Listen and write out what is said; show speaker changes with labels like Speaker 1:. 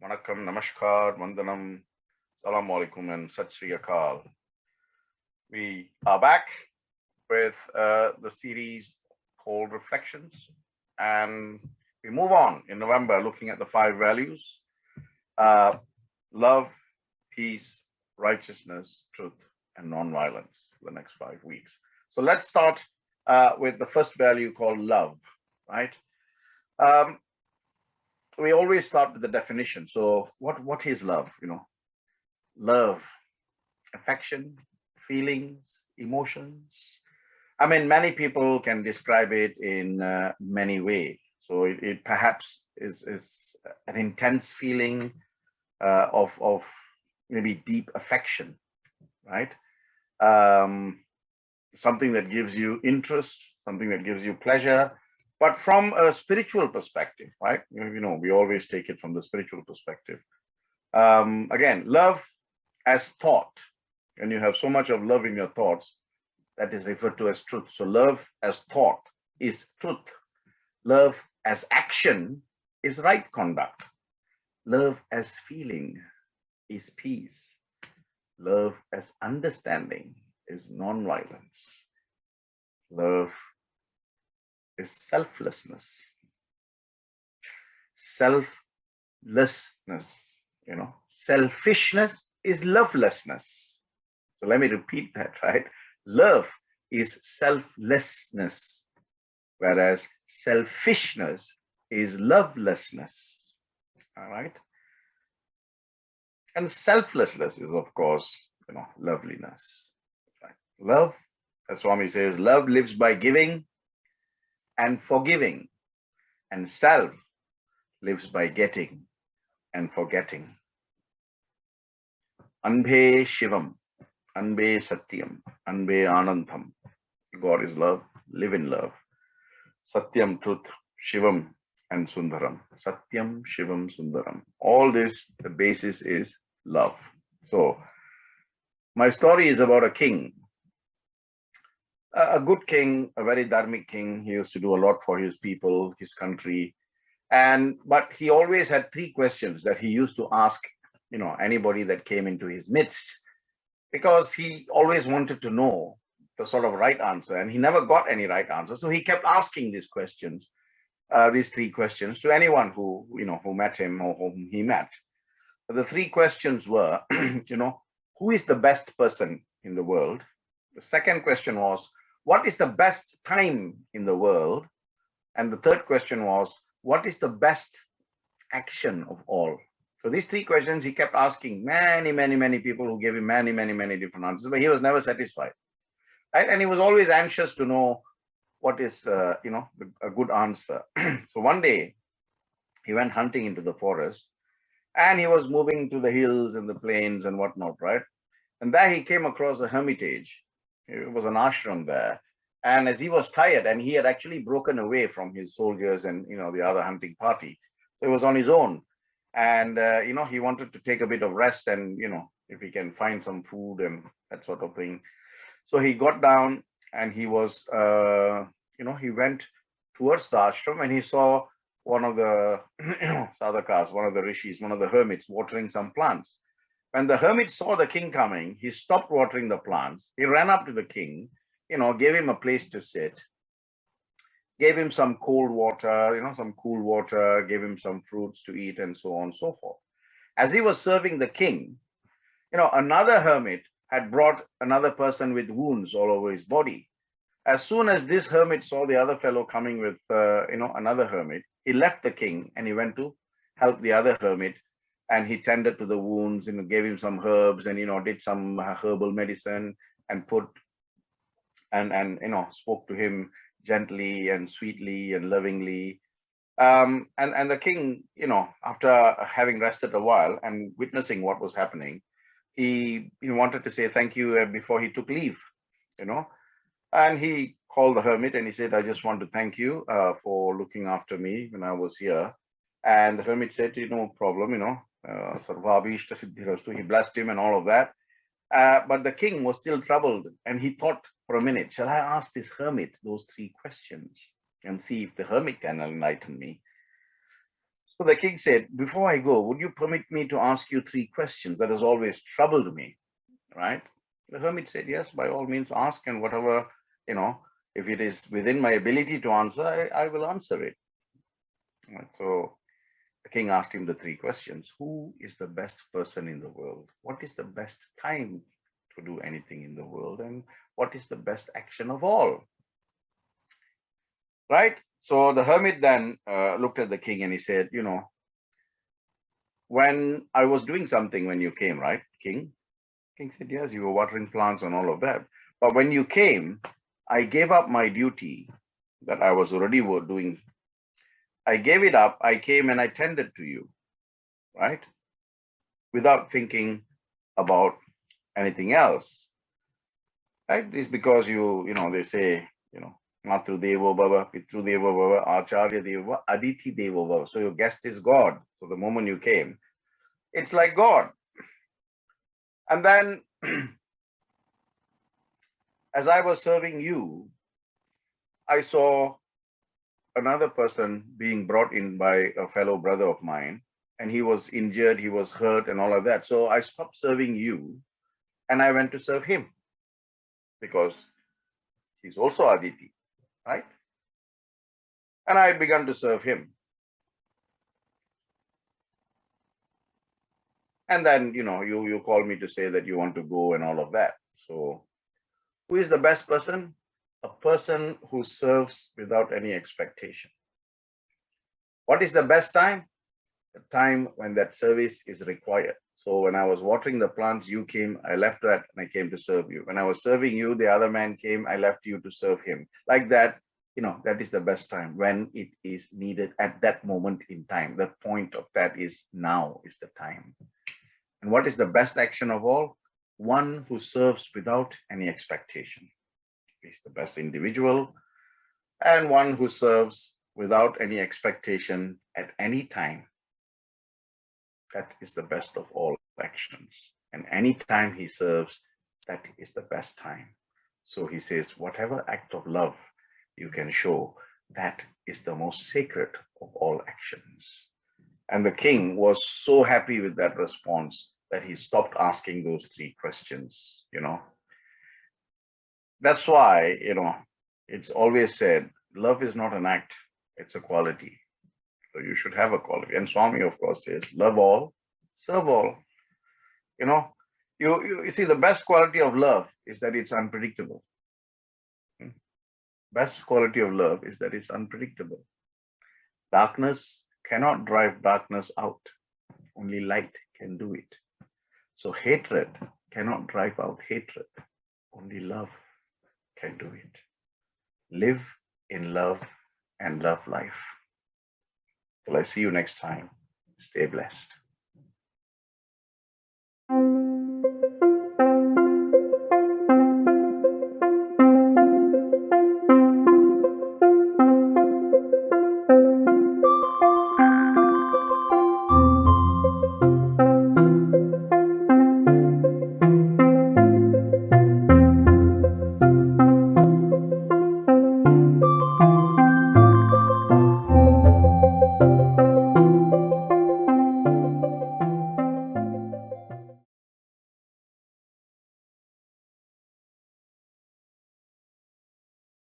Speaker 1: Vanakkam, Namaskar, Vandanam, Salam Alaikum, and Sat Sri Akal. We are back with the series called Reflections, and we move on in November looking at the 5 values love, peace, righteousness, truth, and non-violence for the next 5 weeks. So let's start with the first value called love, right? We always start with the definition. So what is love? Love, affection, feelings, emotions. I mean, many people can describe it in many ways. So it perhaps is an intense feeling of maybe deep affection, right? Something that gives you interest, something that gives you pleasure, but from a spiritual perspective, right? We always take it from the spiritual perspective. Again, love as thought. When you have so much of love in your thoughts, that is referred to as truth. So love as thought is truth. Love as action is right conduct. Love as feeling is peace. Love as understanding is non-violence. Love is selflessness. Selflessness, selfishness is lovelessness. So let me repeat that, right? Love is selflessness, whereas selfishness is lovelessness. All right. And selflessness is, of course, loveliness. Right? Love, as Swami says, love lives by giving and forgiving, and self lives by getting and forgetting. Anbe Shivam, Anbe Satyam, Anbe Anandam. God is love, live in love. Satyam, truth, Shivam, and Sundaram. Satyam, Shivam, Sundaram. All this, the basis is love. So, my story is about a king. A good king, a very dharmic king. He used to do a lot for his people, his country. But he always had 3 questions that he used to ask, anybody that came into his midst, because he always wanted to know the sort of right answer, and he never got any right answer. So he kept asking these questions, these 3 questions to anyone who met him or whom he met. The 3 questions were, who is the best person in the world? The second question was, what is the best time in the world? And the third question was, what is the best action of all? So these 3 questions he kept asking many people who gave him many different answers, but he was never satisfied. Right? And he was always anxious to know what is, a good answer. So one day he went hunting into the forest, and he was moving to the hills and the plains and whatnot, right? And there he came across a hermitage. It was an ashram there. And as he was tired, and he had actually broken away from his soldiers and, the other hunting party. So he was on his own. And, he wanted to take a bit of rest and, if he can find some food and that sort of thing. So he got down and he was, he went towards the ashram, and he saw one of the sadhakas, one of the rishis, one of the hermits watering some plants. When the hermit saw the king coming, he stopped watering the plants. He ran up to the king, gave him a place to sit, gave him some cold water, some cool water, gave him some fruits to eat, and so on and so forth. As he was serving the king, another hermit had brought another person with wounds all over his body. As soon as this hermit saw the other fellow coming with, another hermit, he left the king and he went to help the other hermit. And he tended to the wounds, gave him some herbs and, did some herbal medicine and spoke to him gently and sweetly and lovingly. And the king, after having rested a while and witnessing what was happening, he wanted to say thank you before he took leave, and he called the hermit and he said, I just want to thank you for looking after me when I was here. And the hermit said, no problem, Sarvabhishta Siddhirastu. He blessed him and all of that. But the king was still troubled, and he thought for a minute, shall I ask this hermit those 3 questions and see if the hermit can enlighten me? So the king said, before I go, would you permit me to ask you 3 questions? That has always troubled me, right? The hermit said, yes, by all means ask, and whatever, if it is within my ability to answer, I will answer it. Right? So the king asked him the 3 questions. Who is the best person in the world? What is the best time to do anything in the world? And what is the best action of all? Right? So the hermit then looked at the king and he said, when I was doing something when you came, right, king? King said, yes, you were watering plants and all of that. But when you came, I gave up my duty that I was already doing. I gave it up. I came and I tended to you, right? Without thinking about anything else. Right? It's because they say, Matru Devo Bhava, Pitru Devo Bhava, Acharya Devo, Aditi Devo Bhava. So your guest is God. So the moment you came, it's like God. And then as I was serving you, I saw another person being brought in by a fellow brother of mine, and he was injured, he was hurt and all of that. So I stopped serving you and I went to serve him because he's also Aditi, right? And I began to serve him. And then, you call me to say that you want to go and all of that. So who is the best person? A person who serves without any expectation. What is the best time? The time when that service is required. So when I was watering the plants, you came, I left that and I came to serve you. When I was serving you, the other man came, I left you to serve him. Like that, that is the best time, when it is needed at that moment in time. The point of that is now is the time. And what is the best action of all? One who serves without any expectation. He's the best individual, and one who serves without any expectation at any time. That is the best of all actions. And any time he serves, that is the best time. So he says, whatever act of love you can show, that is the most sacred of all actions. And the king was so happy with that response that he stopped asking those 3 questions, That's why, it's always said, love is not an act, it's a quality. So you should have a quality. And Swami, of course, says, love all, serve all. You see, the best quality of love is that it's unpredictable. Best quality of love is that it's unpredictable. Darkness cannot drive darkness out. Only light can do it. So hatred cannot drive out hatred. Only love can do it. Live in love and love life. Till I see you next time, stay blessed.